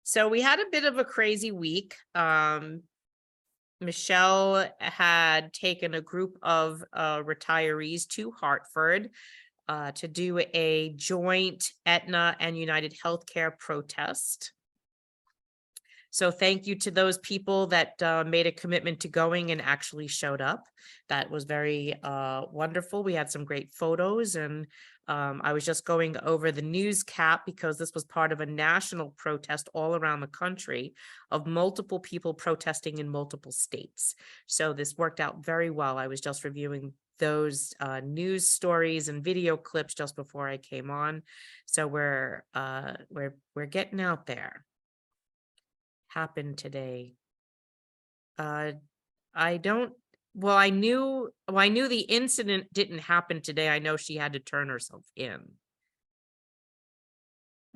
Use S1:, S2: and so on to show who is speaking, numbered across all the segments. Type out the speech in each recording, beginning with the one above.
S1: So we had a bit of a crazy week. Michelle had taken a group of retirees to Hartford to do a joint Aetna and United Healthcare protest. So thank you to those people that made a commitment to going and actually showed up. That was very wonderful. We had some great photos, and I was just going over the news cap because this was part of a national protest all around the country of multiple people protesting in multiple states. So this worked out very well. I was just reviewing those news stories and video clips just before I came on. So we're getting out there. Happened today. I don't, I knew the incident didn't happen today. I know she had to turn herself in.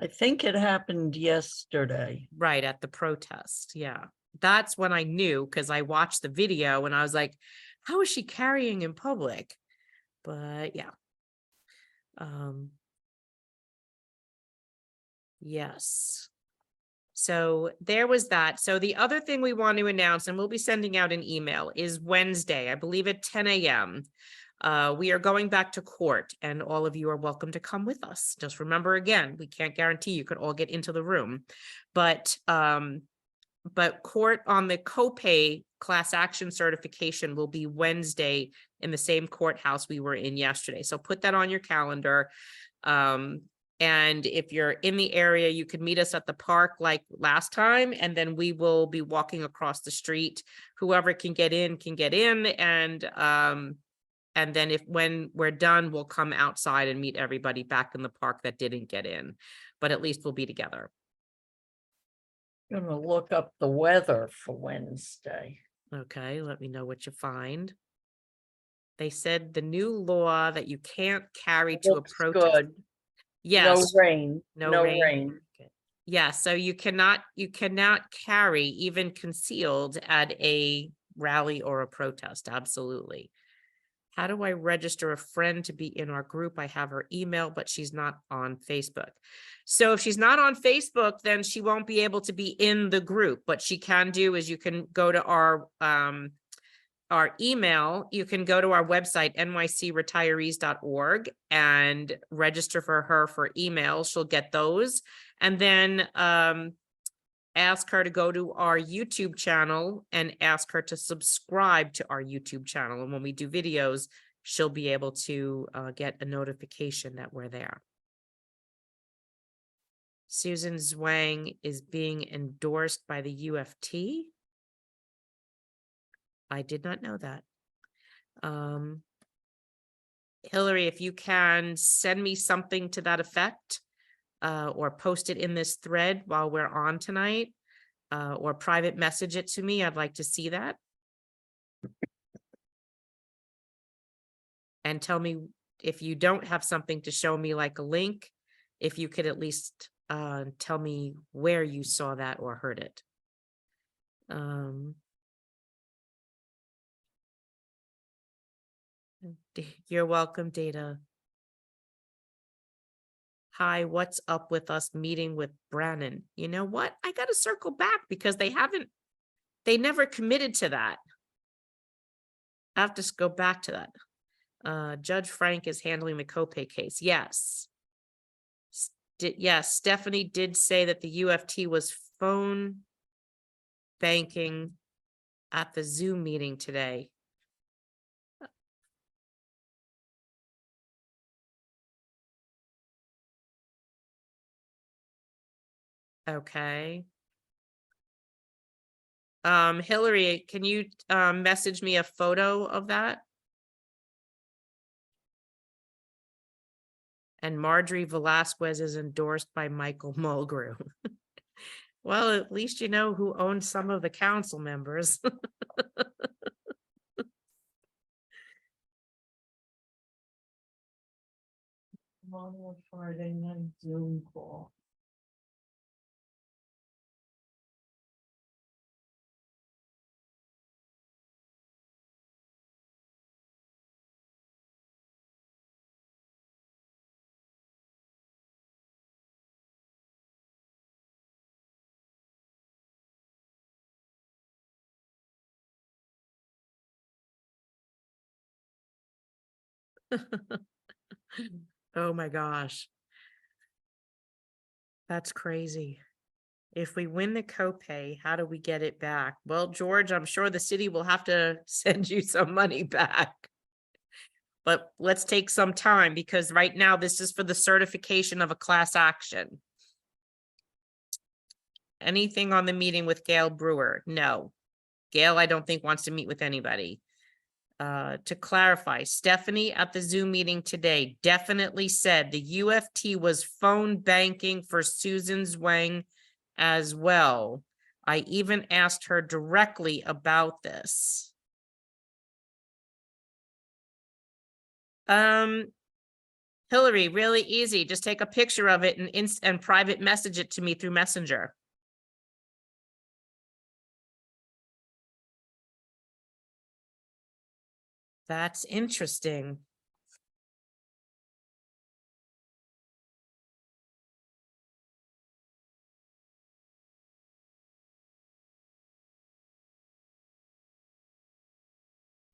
S2: I think it happened yesterday.
S1: Right, at the protest. Yeah. That's when I knew, because I watched the video and I was like, how is she carrying in public? But yeah. Yes. So there was that. So the other thing we want to announce, and we'll be sending out an email, is Wednesday, I believe at 10 a.m. We are going back to court, and all of you are welcome to come with us. Just remember, again, we can't guarantee you could all get into the room, but court on the copay class action certification will be Wednesday in the same courthouse we were in yesterday. So put that on your calendar. And if you're in the area, you could meet us at the park like last time, and then we will be walking across the street. Whoever can get in can get in, and then when we're done, we'll come outside and meet everybody back in the park that didn't get in, but at least we'll be together.
S2: I'm gonna look up the weather for Wednesday.
S1: Okay, let me know what you find. They said the new law that you can't carry to a
S2: Looks
S1: protest.
S2: good. No
S1: Yes,
S2: rain,
S1: no
S2: no
S1: rain.
S2: rain.
S1: Okay. Yeah, so you cannot carry even concealed at a rally or a protest. Absolutely. How do I register a friend to be in our group? I have her email, but she's not on Facebook. So if she's not on Facebook, then she won't be able to be in the group. What she can do is you can go to our email. You can go to our website, nycretirees.org, and register for her for emails. She'll get those. And then ask her to go to our YouTube channel and ask her to subscribe to our YouTube channel. And when we do videos, she'll be able to get a notification that we're there. Susan Zwang is being endorsed by the UFT. I did not know that. Hillary, if you can send me something to that effect, or post it in this thread while we're on tonight, or private message it to me, I'd like to see that. And tell me if you don't have something to show me, like a link, if you could at least tell me where you saw that or heard it. You're welcome, Data. Hi, what's up with us meeting with Brannon? You know what? I got to circle back because they never committed to that. I have to go back to that. Judge Frank is handling the copay case. Yes. Yes, Stephanie did say that the UFT was phone banking at the Zoom meeting today. Okay. Hillary, can you message me a photo of that? And Marjorie Velasquez is endorsed by Michael Mulgrew. Well, at least you know who owns some of the council members.
S2: On a Friday night Zoom call.
S1: Oh my gosh. That's crazy. If we win the copay, how do we get it back? Well, George, I'm sure the city will have to send you some money back. But let's take some time because right now this is for the certification of a class action. Anything on the meeting with Gail Brewer? No. Gail, I don't think wants to meet with anybody. To clarify, Stephanie at the Zoom meeting today definitely said the UFT was phone banking for Susan Zwang as well. I even asked her directly about this. Hillary, really easy. Just take a picture of it and private message it to me through Messenger. That's interesting.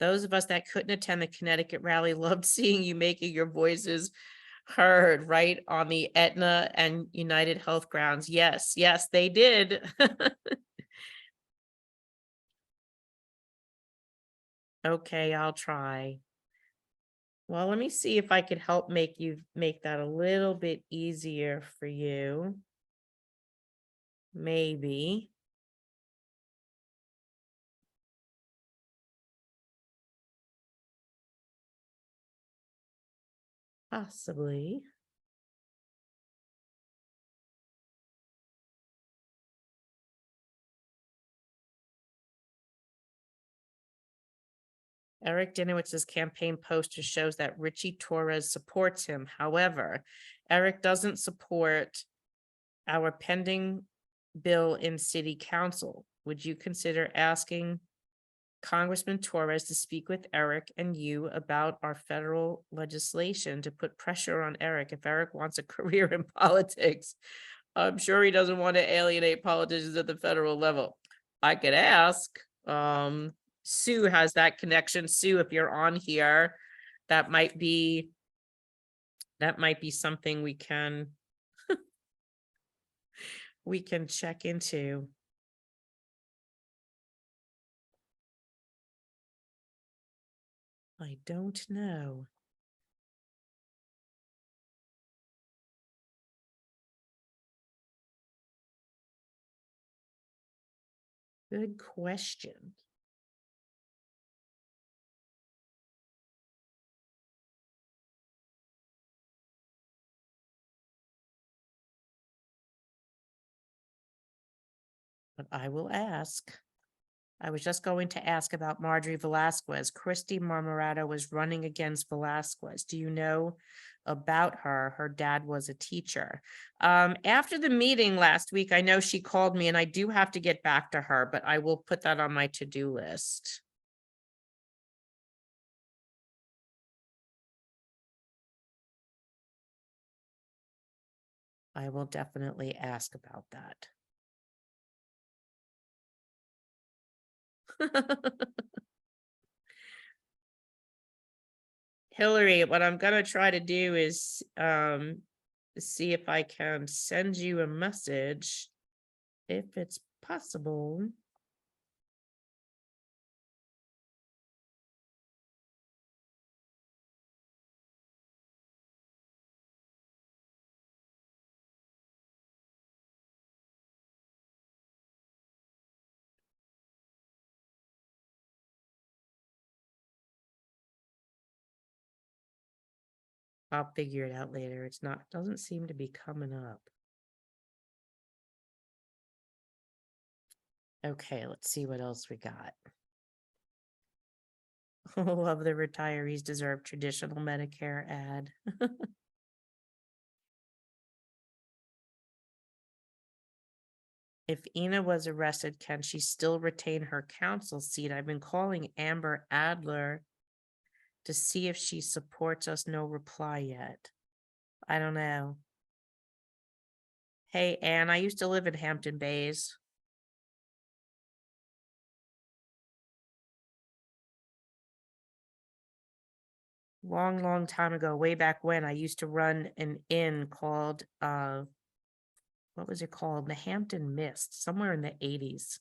S1: Those of us that couldn't attend the Connecticut rally loved seeing you making your voices heard right on the Aetna and United Health grounds. Yes, yes, they did. Okay, I'll try. Well, let me see if I could help make that a little bit easier for you. Maybe. Possibly. Eric Dinowitz's campaign poster shows that Richie Torres supports him. However, Eric doesn't support our pending bill in city council. Would you consider asking Congressman Torres to speak with Eric and you about our federal legislation to put pressure on Eric if Eric wants a career in politics? I'm sure he doesn't want to alienate politicians at the federal level. I could ask. Sue has that connection. Sue, if you're on here, that might be something we can check into. I don't know. Good question. But I will ask. I was just going to ask about Marjorie Velasquez. Christy Marmorato was running against Velasquez. Do you know about her? Her dad was a teacher. After the meeting last week, I know she called me and I do have to get back to her, but I will put that on my to-do list. I will definitely ask about that. Hillary, what I'm gonna try to do is see if I can send you a message if it's possible. I'll figure it out later. Doesn't seem to be coming up. Okay, let's see what else we got. Love the retirees deserve traditional Medicare ad. If Ina was arrested, can she still retain her council seat? I've been calling Amber Adler to see if she supports us. No reply yet. I don't know. Hey, Anne, I used to live in Hampton Bays. long time ago, way back when, I used to run an inn called, what was it called? The Hampton Mist, somewhere in the 80s.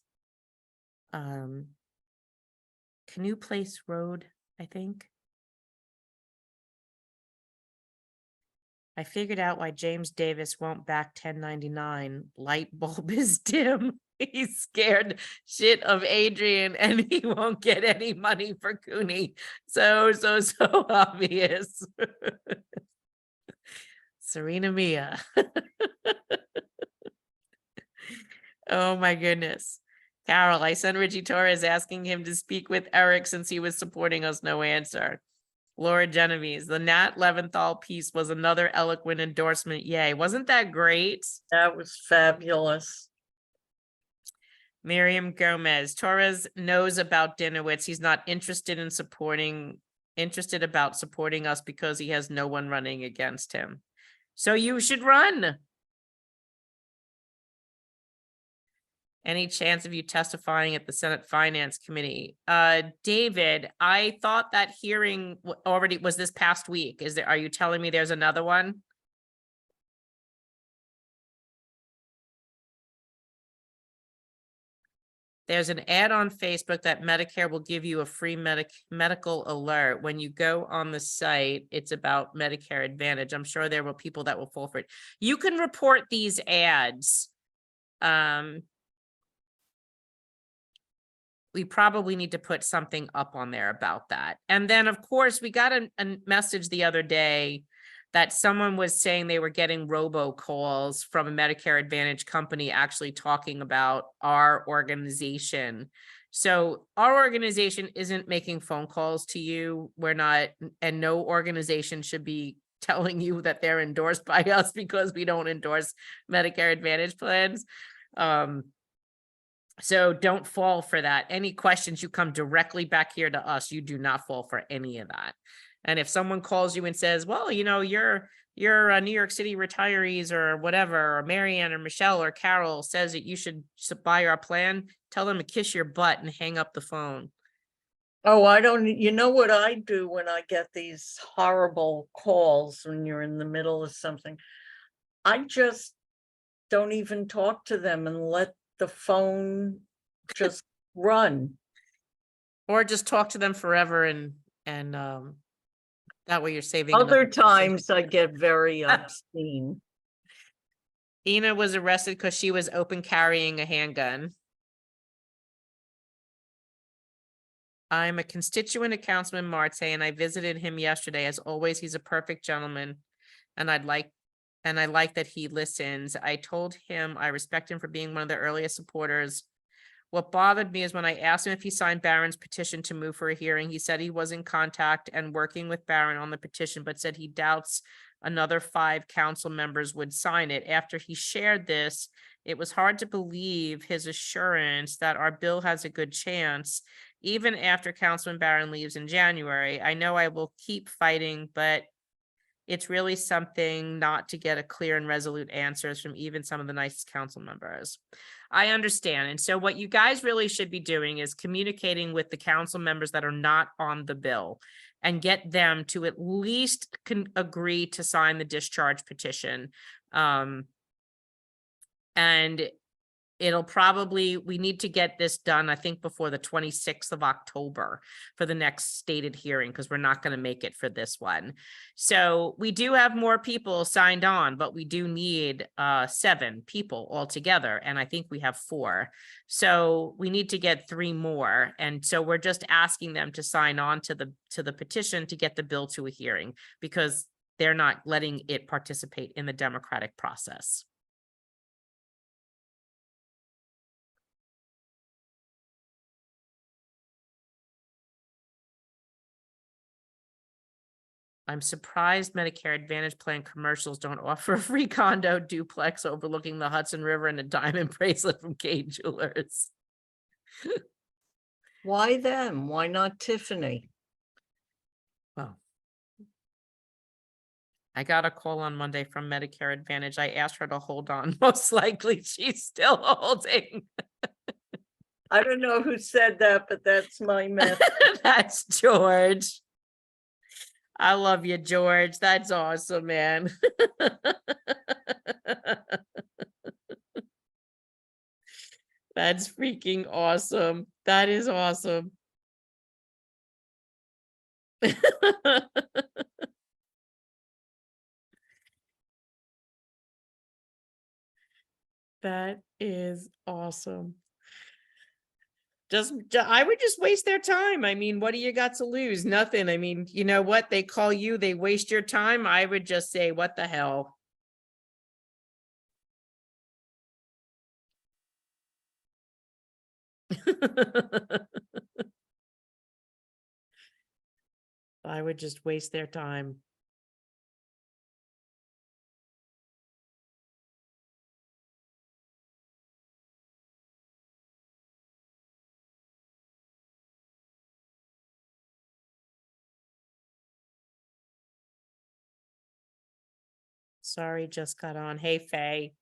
S1: Canoe Place Road, I think. I figured out why James Davis won't back 1099. Light bulb is dim. He's scared shit of Adrian and he won't get any money for Cooney. So obvious. Serena Mia. Oh my goodness. Carol, I sent Richie Torres asking him to speak with Eric since he was supporting us. No answer. Laura Genovese, the Nat Leventhal piece was another eloquent endorsement. Yay. Wasn't that great?
S2: That was fabulous.
S1: Miriam Gomez, Torres knows about Dinowitz. He's not interested about supporting us because he has no one running against him. So you should run. Any chance of you testifying at the Senate Finance Committee? David, I thought that hearing already was this past week. Are you telling me there's another one? There's an ad on Facebook that Medicare will give you a free medical alert. When you go on the site, it's about Medicare Advantage. I'm sure there will people that will fall for it. You can report these ads. We probably need to put something up on there about that. And then, of course, we got a message the other day that someone was saying they were getting robocalls from a Medicare Advantage company actually talking about our organization. So our organization isn't making phone calls to you. We're not, and no organization should be telling you that they're endorsed by us because we don't endorse Medicare Advantage plans. So don't fall for that. Any questions, you come directly back here to us. You do not fall for any of that. And if someone calls you and says, well, you know, you're New York City retirees or whatever, or Marianne or Michelle or Carol says that you should buy our plan, tell them to kiss your butt and hang up the phone.
S2: Oh, you know what I do when I get these horrible calls when you're in the middle of something? I just don't even talk to them and let the phone just run.
S1: Or just talk to them forever and that way you're saving.
S2: Other times I get very obscene.
S1: Ina was arrested because she was open carrying a handgun. I'm a constituent of Councilman Marte and I visited him yesterday. As always, he's a perfect gentleman and I like that he listens. I told him I respect him for being one of the earliest supporters. What bothered me is when I asked him if he signed Barron's petition to move for a hearing, he said he was in contact and working with Barron on the petition, but said he doubts another 5 council members would sign it. After he shared this, it was hard to believe his assurance that our bill has a good chance, even after Councilman Barron leaves in January. I know I will keep fighting, but it's really something not to get a clear and resolute answers from even some of the nicest council members. I understand. And so what you guys really should be doing is communicating with the council members that are not on the bill and get them to at least agree to sign the discharge petition. And we need to get this done, I think, before the 26th of October for the next stated hearing, because we're not going to make it for this one. So we do have more people signed on, but we do need 7 people altogether. And I think we have 4. So we need to get 3 more. And so we're just asking them to sign on to the petition to get the bill to a hearing, because they're not letting it participate in the democratic process. I'm surprised Medicare Advantage plan commercials don't offer a free condo duplex overlooking the Hudson River and a diamond bracelet from Kay Jewelers.
S2: Why them? Why not Tiffany?
S1: Well, I got a call on Monday from Medicare Advantage. I asked her to hold on. Most likely she's still holding.
S2: I don't know who said that, but that's my message.
S1: That's George. I love you, George. That's awesome, man. That's freaking awesome. That is awesome. That is awesome. I would just waste their time. I mean, what do you got to lose? Nothing. I mean, you know what? They call you, they waste your time. I would just say, what the hell? I would just waste their time. Sorry, just got on. Hey, Faye.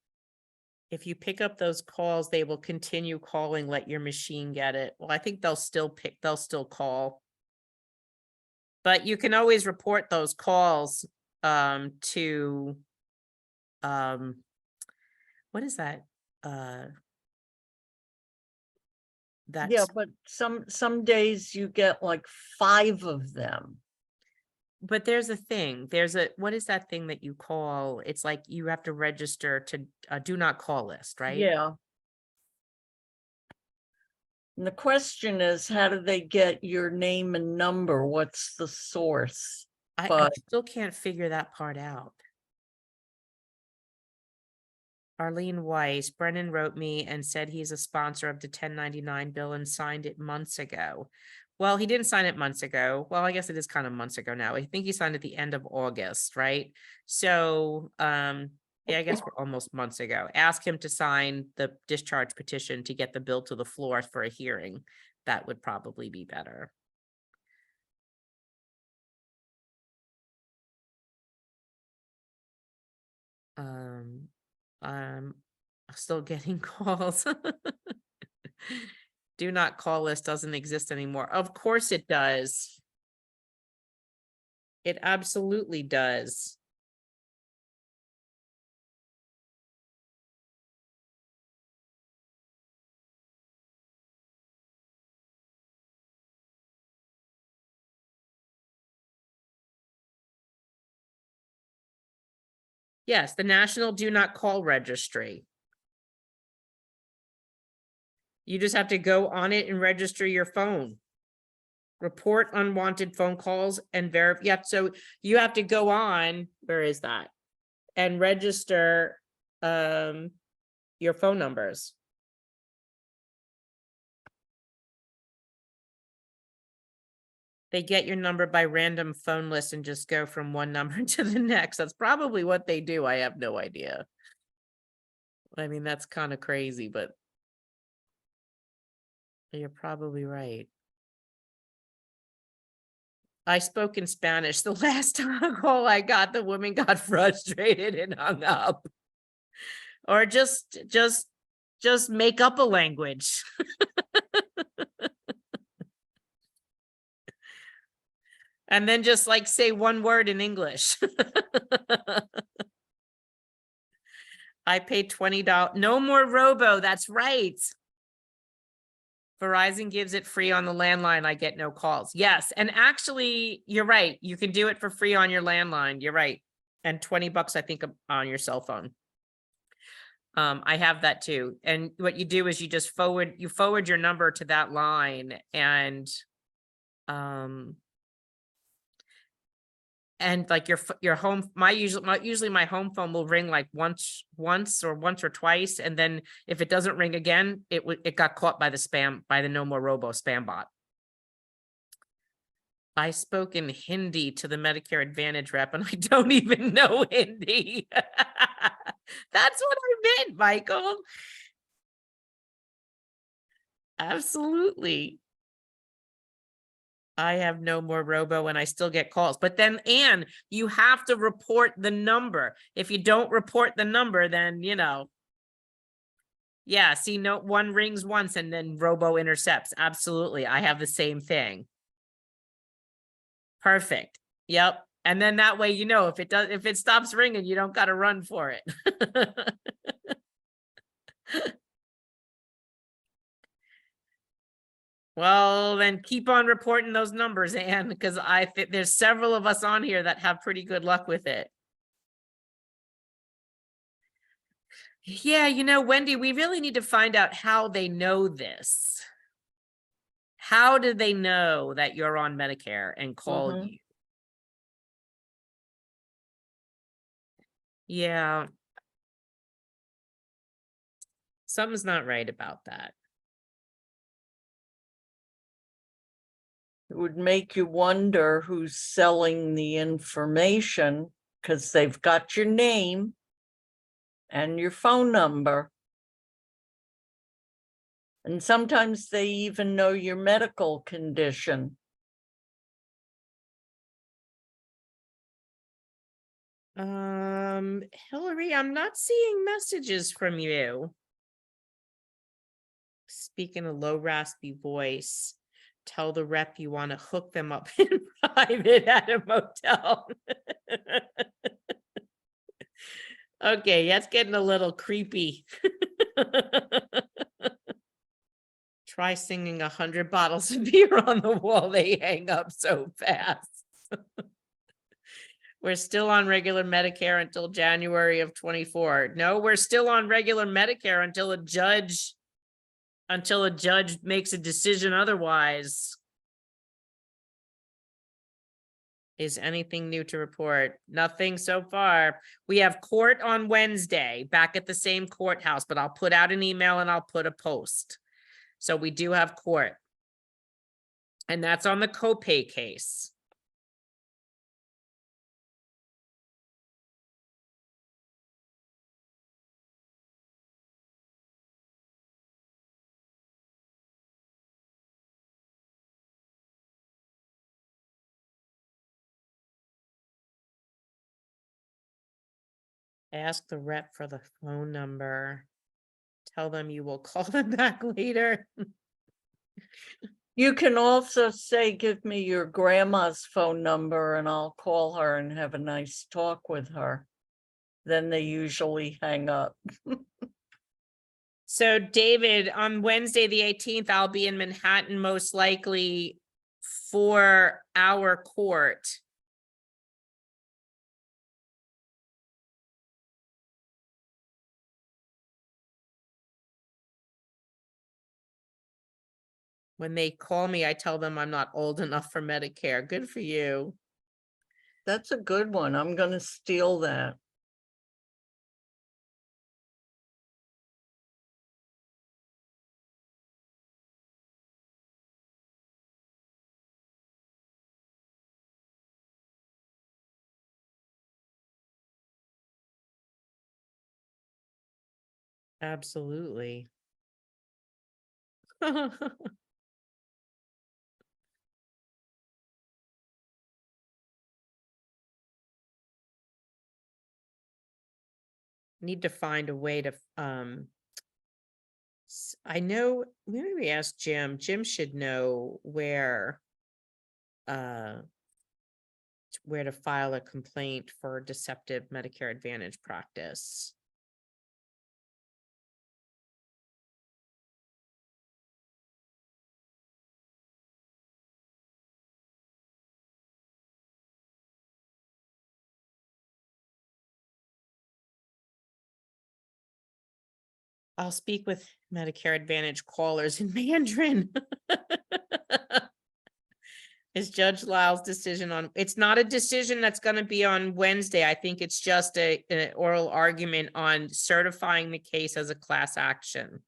S1: If you pick up those calls, they will continue calling, let your machine get it. Well, I think they'll still call. But you can always report those calls to what is that?
S2: Yeah,
S1: That's
S2: but some days you get like 5 of them.
S1: but there's a thing. What is that thing that you call? It's like you have to register to a do not call list, right?
S2: Yeah. And the question is, how do they get your name and number? What's the source?
S1: I
S2: But
S1: still can't figure that part out. Arlene Weiss, Brennan wrote me and said he's a sponsor of the 1099 bill and signed it months ago. Well, he didn't sign it months ago. Well, I guess it is kind of months ago now. I think he signed at the end of August, right? So, yeah, I guess we're almost months ago. Ask him to sign the discharge petition to get the bill to the floor for a hearing. That would probably be better. I'm still getting calls. Do not call list doesn't exist anymore. Of course it does. It absolutely does. Yes, the National Do Not Call Registry. You just have to go on it and register your phone. Report unwanted phone calls and verify. Yeah, so you have to go on, where is that? And register your phone numbers. They get your number by random phone list and just go from one number to the next. That's probably what they do. I have no idea. I mean, that's kind of crazy, but you're probably right. I spoke in Spanish. The last call I got, the woman got frustrated and hung up. Or just make up a language. And then just like say one word in English. I paid $20. No more robo. That's right. Verizon gives it free on the landline. I get no calls. Yes. And actually, you're right. You can do it for free on your landline. You're right. And $20, I think, on your cell phone. I have that too. And what you do is you just forward your number to that line and like your home, usually my home phone will ring like once or twice, and then if it doesn't ring again, it got caught by the No More Robo spam bot. I spoke in Hindi to the Medicare Advantage rep, and I don't even know Hindi. That's what I meant, Michael. Absolutely. I have No More Robo and I still get calls. But then, Anne, you have to report the number. If you don't report the number, then, yeah, see, no one rings once and then Robo intercepts. Absolutely. I have the same thing. Perfect. Yep. And then that way, if it stops ringing, you don't got to run for it. Well, then keep on reporting those numbers, Anne, because I think there's several of us on here that have pretty good luck with it. Yeah, Wendy, we really need to find out how they know this. How do they know that you're on Medicare and call
S2: Mhm.
S1: you? Yeah. Something's not right about that.
S2: It would make you wonder who's selling the information, because they've got your name and your phone number. And sometimes they even know your medical condition.
S1: Hillary, I'm not seeing messages from you. Speaking a low, raspy voice, tell the rep you want to hook them up in private at a motel. Okay, that's getting a little creepy. Try singing 100 bottles of beer on the wall. They hang up so fast. We're still on regular Medicare until January of 24. No, we're still on regular Medicare until a judge makes a decision otherwise. Is anything new to report? Nothing so far. We have court on Wednesday back at the same courthouse, but I'll put out an email and I'll put a post. So we do have court. And that's on the copay case. Ask the rep for the phone number. Tell them you will call them back later.
S2: You can also say, give me your grandma's phone number and I'll call her and have a nice talk with her. Then they usually hang up.
S1: So David, on Wednesday, the 18th, I'll be in Manhattan, most likely for our court. When they call me, I tell them I'm not old enough for Medicare. Good for you.
S2: That's a good one. I'm going to steal that.
S1: Absolutely. Need to find a way to I know, maybe we ask Jim. Jim should know where to file a complaint for deceptive Medicare Advantage practice. I'll speak with Medicare Advantage callers in Mandarin. Is Judge Lyle's decision on, it's not a decision that's going to be on Wednesday. I think it's just an oral argument on certifying the case as a class action.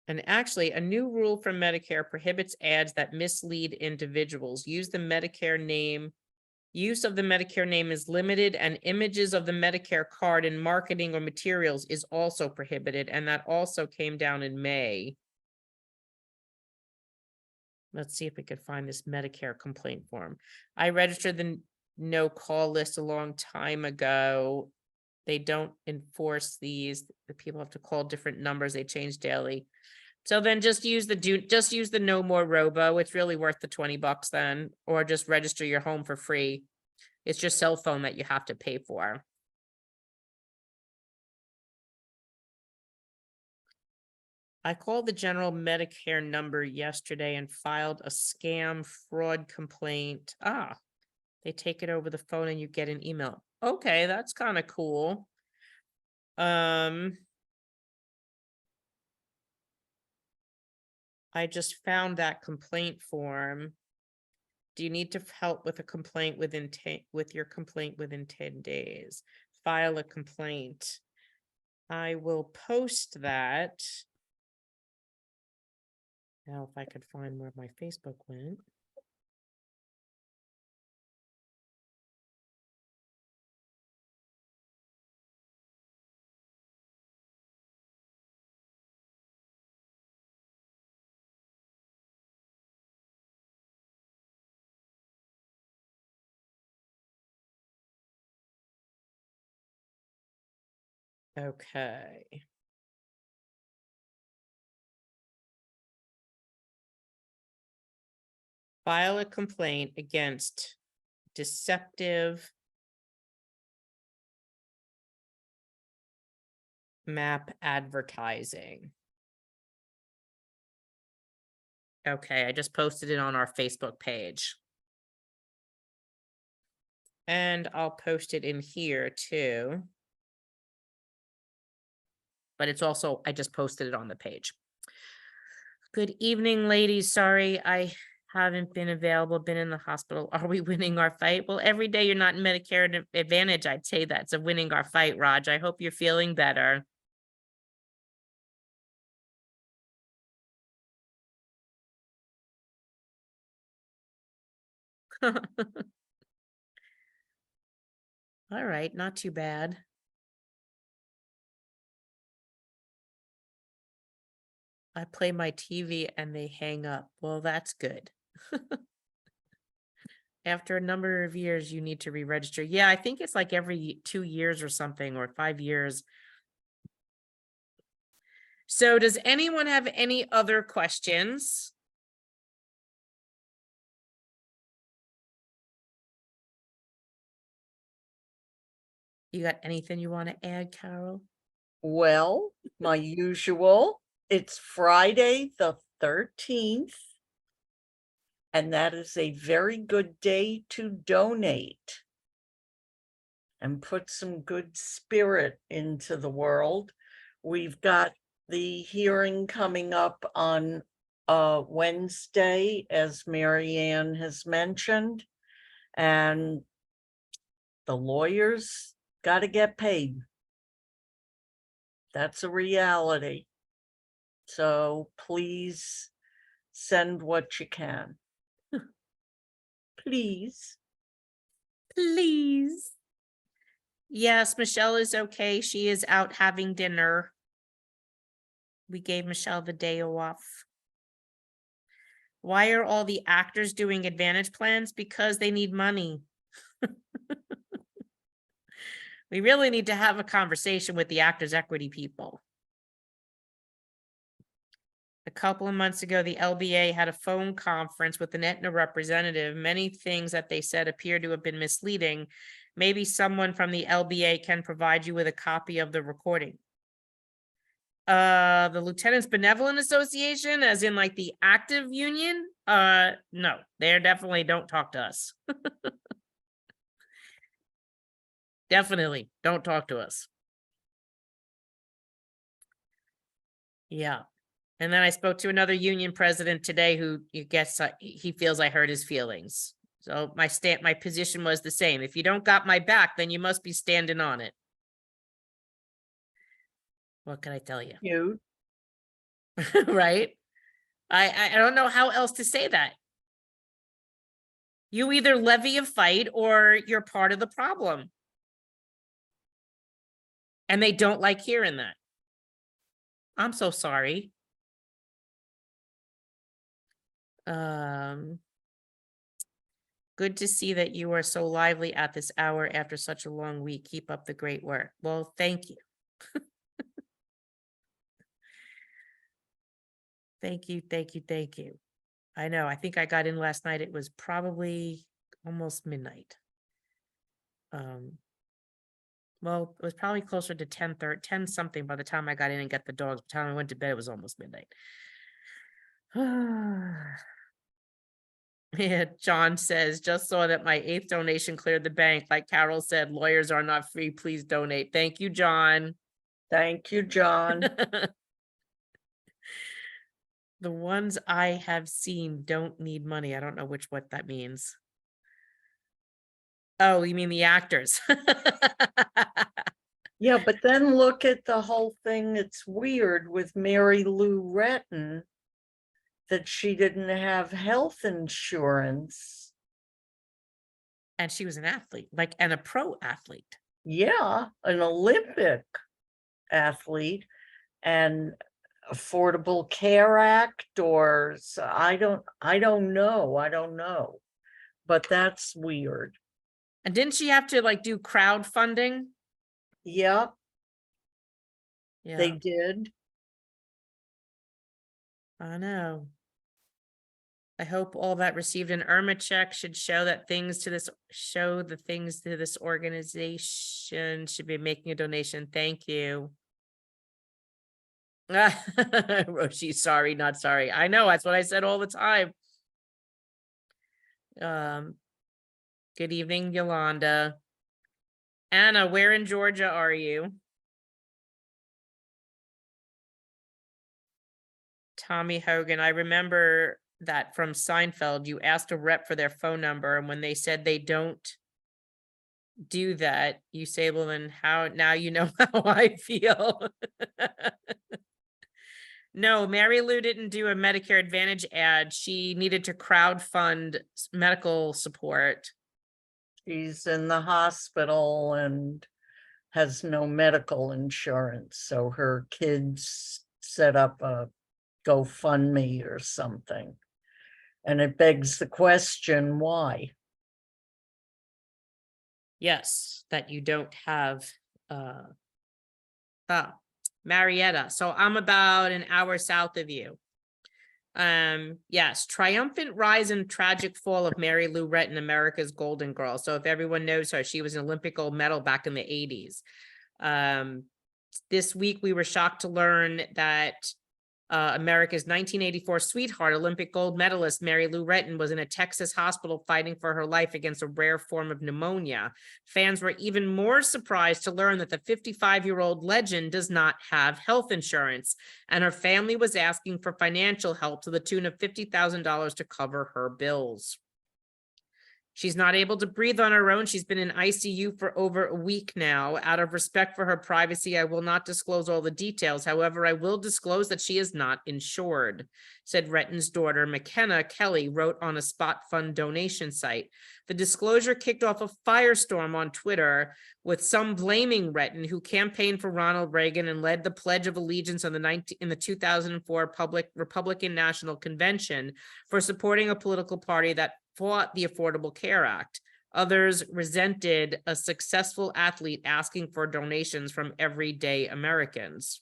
S1: And actually, a new rule from Medicare prohibits ads that mislead individuals. Use of the Medicare name is limited, and images of the Medicare card in marketing or materials is also prohibited. And that also came down in May. Let's see if we could find this Medicare complaint form. I registered the no call list a long time ago. They don't enforce these. The people have to call different numbers. They change daily. So then just use the No More Robo. It's really worth the $20 then, or just register your home for free. It's your cell phone that you have to pay for. I called the general Medicare number yesterday and filed a scam fraud complaint. Ah, they take it over the phone and you get an email. Okay, that's kind of cool. I just found that complaint form. Do you need to help with a complaint within your complaint within 10 days? File a complaint. I will post that. Now, if I could find where my Facebook went. Okay. File a complaint against deceptive map advertising. Okay, I just posted it on our Facebook page. And I'll post it in here too. But it's also, I just posted it on the page. Good evening, ladies. Sorry, I haven't been available, been in the hospital. Are we winning our fight? Well, every day you're not in Medicare Advantage, I'd say that's a winning our fight, Raj. I hope you're feeling better. All right, not too bad. I play my TV and they hang up. Well, that's good. After a number of years, you need to re-register. Yeah, I think it's like every 2 years or something, or 5 years. So does anyone have any other questions? You got anything you want to add, Carol?
S2: Well, my usual, it's Friday, the 13th. And that is a very good day to donate and put some good spirit into the world. We've got the hearing coming up on Wednesday, as Mary Ann has mentioned, and the lawyers got to get paid. That's a reality. So please send what you can. Please.
S1: Please. Yes, Michelle is okay. She is out having dinner. We gave Michelle the day off. Why are all the actors doing Advantage plans? Because they need money. We really need to have a conversation with the Actors Equity people. A couple of months ago, the LBA had a phone conference with an Aetna representative. Many things that they said appear to have been misleading. Maybe someone from the LBA can provide you with a copy of the recording. The Lieutenants Benevolent Association, as in like the active union? No, they definitely don't talk to us. Definitely don't talk to us. Yeah. And then I spoke to another union president today who he feels I hurt his feelings. So my position was the same. If you don't got my back, then you must be standing on it. What can I tell you?
S2: You.
S1: Right? I don't know how else to say that. You either levy a fight or you're part of the problem. And they don't like hearing that. I'm so sorry. Good Good to see that you are so lively at this hour after such a long week. Keep up the great work. Well, thank you. Thank you, thank you, thank you. I know, I think I got in last night. It was probably almost midnight. Well, it was probably closer to 10 something by the time I got in and got the dogs. By the time I went to bed, it was almost midnight. Yeah, John says, just saw that my 8th donation cleared the bank. Like Carol said, lawyers are not free. Please donate. Thank you, John.
S2: Thank you, John.
S1: The ones I have seen don't need money. I don't know what that means. Oh, you mean the actors?
S2: Yeah, but then look at the whole thing. It's weird with Mary Lou Retton that she didn't have health insurance.
S1: And she was an athlete, like, and a pro athlete.
S2: Yeah, an Olympic athlete, and Affordable Care Act, or I don't know. But that's weird.
S1: And didn't she have to like do crowdfunding?
S2: Yep, they
S1: Yeah,
S2: did.
S1: I know. I hope all that received an Irma check should show that the things to this organization should be making a donation. Thank you. Roshi, sorry, not sorry. I know, that's what I said all the time. Good evening, Yolanda. Anna, where in Georgia are you? Tommy Hogan, I remember that from Seinfeld. You asked a rep for their phone number, and when they said they don't do that, you say, well, then how, now you know how I feel. No, Mary Lou didn't do a Medicare Advantage ad. She needed to crowdfund medical support.
S2: She's in the hospital and has no medical insurance, so her kids set up a GoFundMe or something. And it begs the question, why?
S1: Yes, that you don't have Marietta. So I'm about an hour south of you. Yes, triumphant rise and tragic fall of Mary Lou Retton, America's Golden Girl. So if everyone knows her, she was an Olympic gold medal back in the 80s. This week we were shocked to learn that America's 1984 sweetheart, Olympic gold medalist Mary Lou Retton, was in a Texas hospital fighting for her life against a rare form of pneumonia. Fans were even more surprised to learn that the 55-year-old legend does not have health insurance, and her family was asking for financial help to the tune of $50,000 to cover her bills. She's not able to breathe on her own. She's been in ICU for over a week now. Out of respect for her privacy, I will not disclose all the details. However, I will disclose that she is not insured, said Retton's daughter, McKenna Kelly, wrote on a spot fund donation site. The disclosure kicked off a firestorm on Twitter, with some blaming Retton, who campaigned for Ronald Reagan and led the Pledge of Allegiance in the 2004 Republican National Convention, for supporting a political party that fought the Affordable Care Act. Others resented a successful athlete asking for donations from everyday Americans.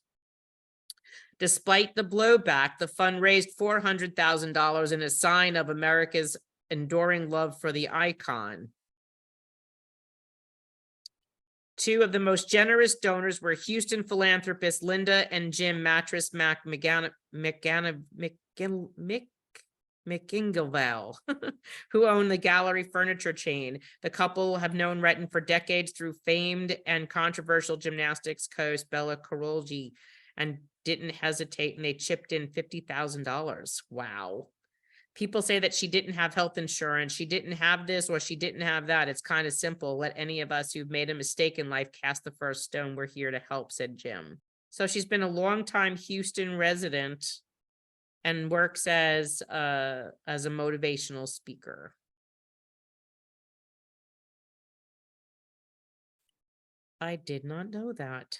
S1: Despite the blowback, the fund raised $400,000 in a sign of America's enduring love for the icon. Two of the most generous donors were Houston philanthropists Linda and Jim Mattress McIngleval, who own the Gallery furniture chain. The couple have known Retton for decades through famed and controversial gymnastics coach Bella Karolyi, and didn't hesitate, and they chipped in $50,000. Wow. People say that she didn't have health insurance, she didn't have this, or she didn't have that. It's kind of simple. Let any of us who've made a mistake in life cast the first stone. We're here to help, said Jim. So she's been a longtime Houston resident and works as a motivational speaker. I did not know that.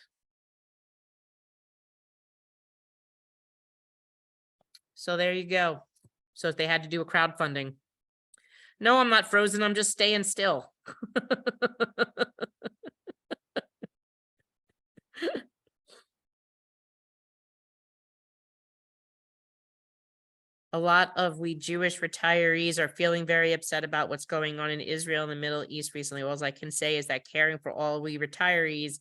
S1: So there you go. So if they had to do a crowdfunding. No, I'm not frozen. I'm just staying still. A lot of we Jewish retirees are feeling very upset about what's going on in Israel and the Middle East recently. All I can say is that caring for all we retirees,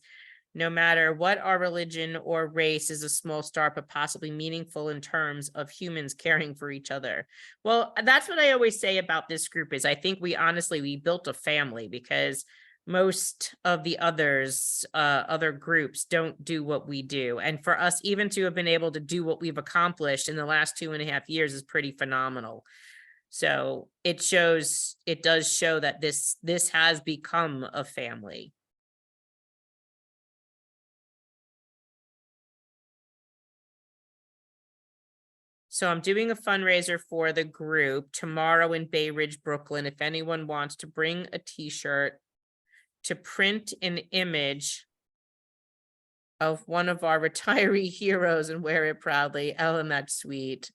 S1: no matter what our religion or race, is a small start, but possibly meaningful in terms of humans caring for each other. Well, that's what I always say about this group is I think we built a family, because most of the other groups don't do what we do. And for us even to have been able to do what we've accomplished in the last 2.5 years is pretty phenomenal. So it does show that this has become a family. So I'm doing a fundraiser for the group tomorrow in Bay Ridge, Brooklyn. If anyone wants to bring a t-shirt to print an image of one of our retiree heroes and wear it proudly. Ellen, that's sweet.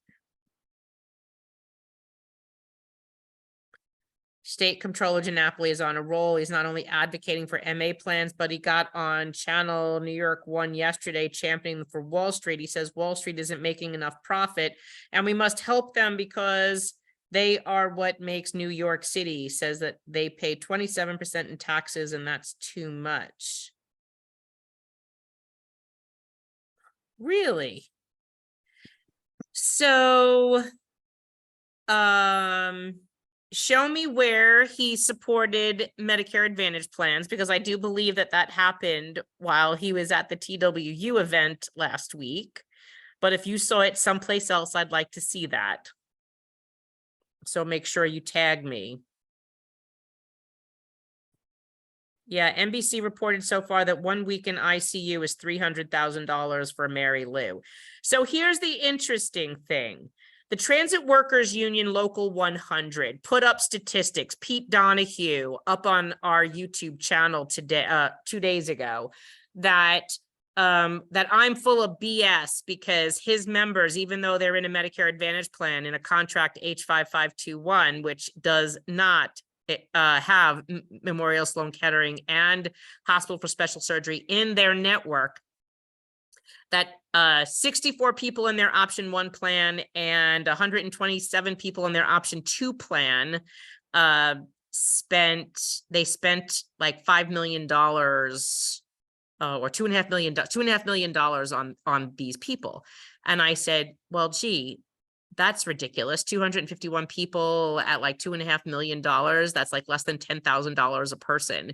S1: State Comptroller DiNapoli is on a roll. He's not only advocating for MA plans, but he got on Channel New York 1 yesterday championing for Wall Street. He says Wall Street isn't making enough profit and we must help them because they are what makes New York City. He says that they pay 27% in taxes and that's too much. Really? So, show me where he supported Medicare Advantage plans, because I do believe that that happened while he was at the TWU event last week. But if you saw it someplace else, I'd like to see that. So make sure you tag me. Yeah, NBC reported so far that 1 week in ICU is $300,000 for Mary Lou. So here's the interesting thing. The Transit Workers Union Local 100 put up statistics. Pete Donahue up on our YouTube channel today, 2 days ago, that I'm full of BS because his members, even though they're in a Medicare Advantage plan in a contract H5521, which does not have Memorial Sloan Kettering and Hospital for Special Surgery in their network, that 64 people in their option 1 plan and 127 people in their option 2 plan spent like $5 million or $2.5 million on these people. And I said, well, gee, that's ridiculous. 251 people at like $2.5 million. That's like less than $10,000 a person.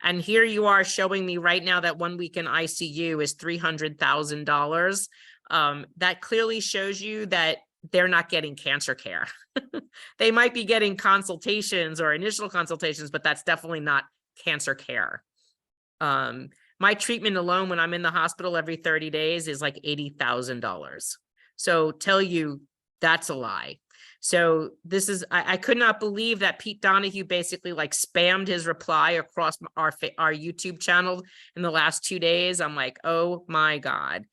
S1: And here you are showing me right now that 1 week in ICU is $300,000. That clearly shows you that they're not getting cancer care. They might be getting consultations or initial consultations, but that's definitely not cancer care. My treatment alone when I'm in the hospital every 30 days is like $80,000. So tell you that's a lie. So this is, I could not believe that Pete Donahue basically like spammed his reply across our YouTube channel in the last 2 days. I'm like, oh my God.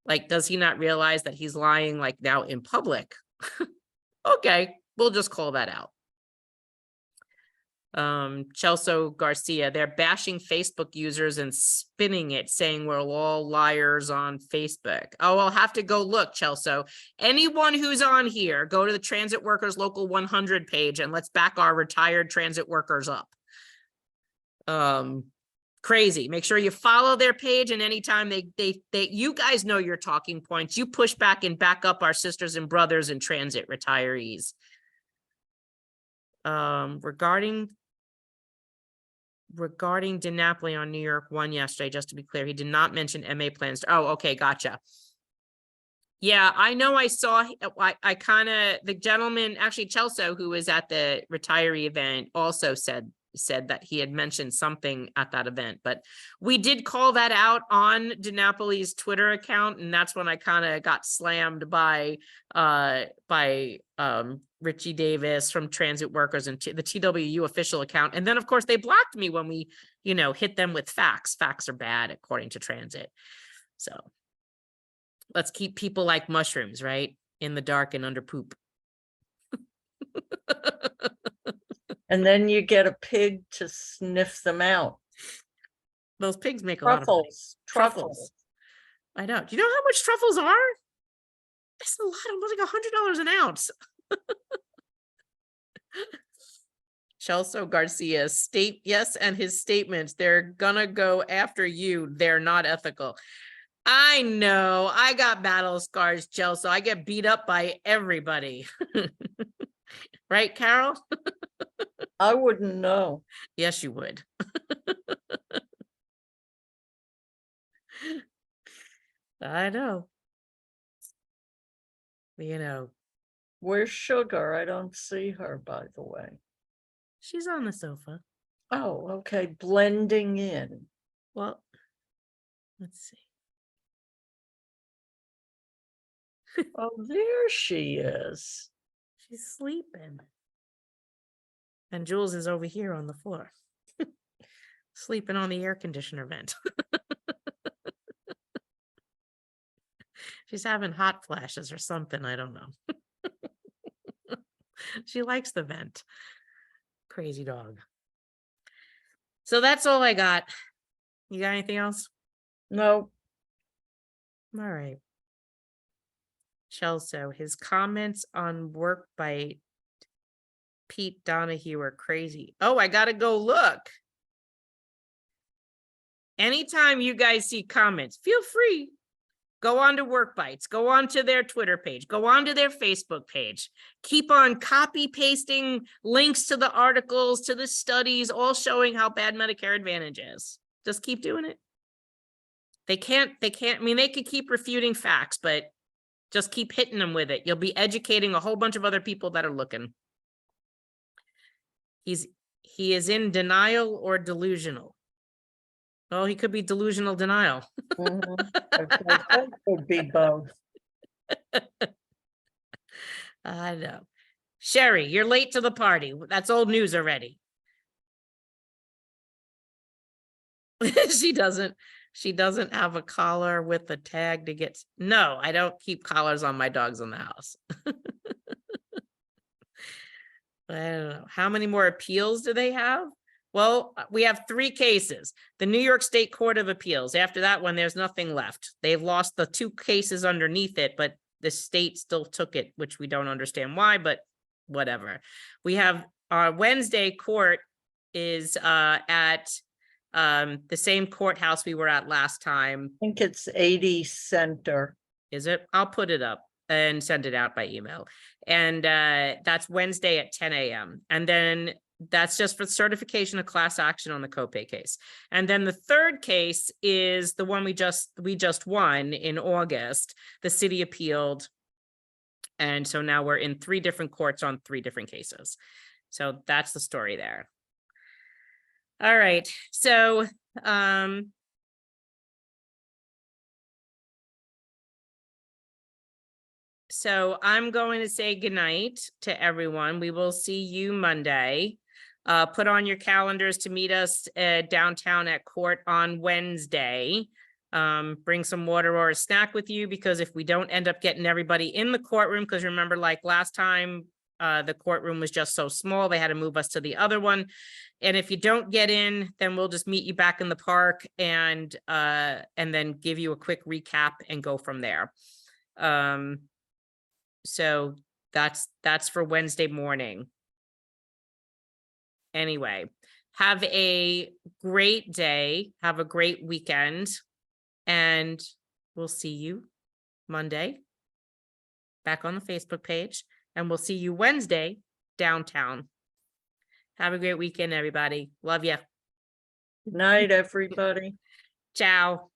S1: Like, does he not realize that he's lying like now in public? Okay, we'll just call that out. Chelsea Garcia, they're bashing Facebook users and spinning it, saying we're all liars on Facebook. Oh, I'll have to go look, Chelsea. Anyone who's on here, go to the Transit Workers Local 100 page and let's back our retired transit workers up. Crazy. Make sure you follow their page, and anytime they you guys know your talking points, you push back and back up our sisters and brothers and transit retirees. Regarding DiNapoli on New York 1 yesterday, just to be clear, he did not mention MA plans. Oh, okay, gotcha. Yeah, I know I saw, I kind of, the gentleman, actually Chelsea, who was at the retiree event, also said that he had mentioned something at that event, but we did call that out on DiNapoli's Twitter account, and that's when I kind of got slammed by Richie Davis from Transit Workers and the TWU official account. And then of course they blocked me when we, hit them with facts. Facts are bad according to Transit. So let's keep people like mushrooms, right? In the dark and under poop.
S2: And then you get a pig to sniff them out.
S1: Those pigs make a lot of money.
S2: Truffles.
S1: I know. Do you know how much truffles are? It's a lot, almost like $100 an ounce. Celso Garcia yes, and his statements, they're gonna go after you. They're not ethical. I know. I got battle scars, Celso. I get beat up by everybody. Right, Carol?
S2: I wouldn't know.
S1: Yes, you would. I know. You know,
S2: Where's Sugar? I don't see her, by the way.
S1: she's on the sofa.
S2: Oh, okay, blending in.
S1: Well, let's see.
S2: Oh, there she is.
S1: She's sleeping. And Jules is over here on the floor. Sleeping on the air conditioner vent. She's having hot flashes or something. I don't know. She likes the vent. Crazy dog. So that's all I got. You got anything else?
S2: No,
S1: All right. Celso, his comments on Work by Pete Donahue are crazy. Oh, I gotta go look. Anytime you guys see comments, feel free. Go on to Work Bites, go on to their Twitter page, go on to their Facebook page. Keep on copy pasting links to the articles, to the studies, all showing how bad Medicare Advantage is. Just keep doing it. They can't, I mean, they could keep refuting facts, but just keep hitting them with it. You'll be educating a whole bunch of other people that are looking. He is in denial or delusional. Oh, he could be delusional denial.
S2: that could be both.
S1: I know. Sherry, you're late to the party. That's old news already. She doesn't have a collar with a tag to get. No, I don't keep collars on my dogs in the house. I don't know. How many more appeals do they have? Well, we have 3 cases. The New York State Court of Appeals. After that one, there's nothing left. They've lost the 2 cases underneath it, but the state still took it, which we don't understand why, but whatever. We have our Wednesday court is at the same courthouse we were at last time.
S2: I think it's 80 Center.
S1: Is it? I'll put it up and send it out by email. And that's Wednesday at 10 a.m. And then that's just for certification of class action on the copay case. And then the 3rd case is the one we just won in August. The city appealed. And so now we're in 3 different courts on 3 different cases. So that's the story there. All right. So So I'm going to say goodnight to everyone. We will see you Monday. Put on your calendars to meet us downtown at court on Wednesday. Bring some water or a snack with you, because if we don't end up getting everybody in the courtroom, because remember, like last time, the courtroom was just so small, they had to move us to the other one. And if you don't get in, then we'll just meet you back in the park and then give you a quick recap and go from there. So that's for Wednesday morning. Anyway, have a great day. Have a great weekend. And we'll see you Monday back on the Facebook page. And we'll see you Wednesday downtown. Have a great weekend, everybody. Love you.
S2: Good night, everybody.
S1: Ciao.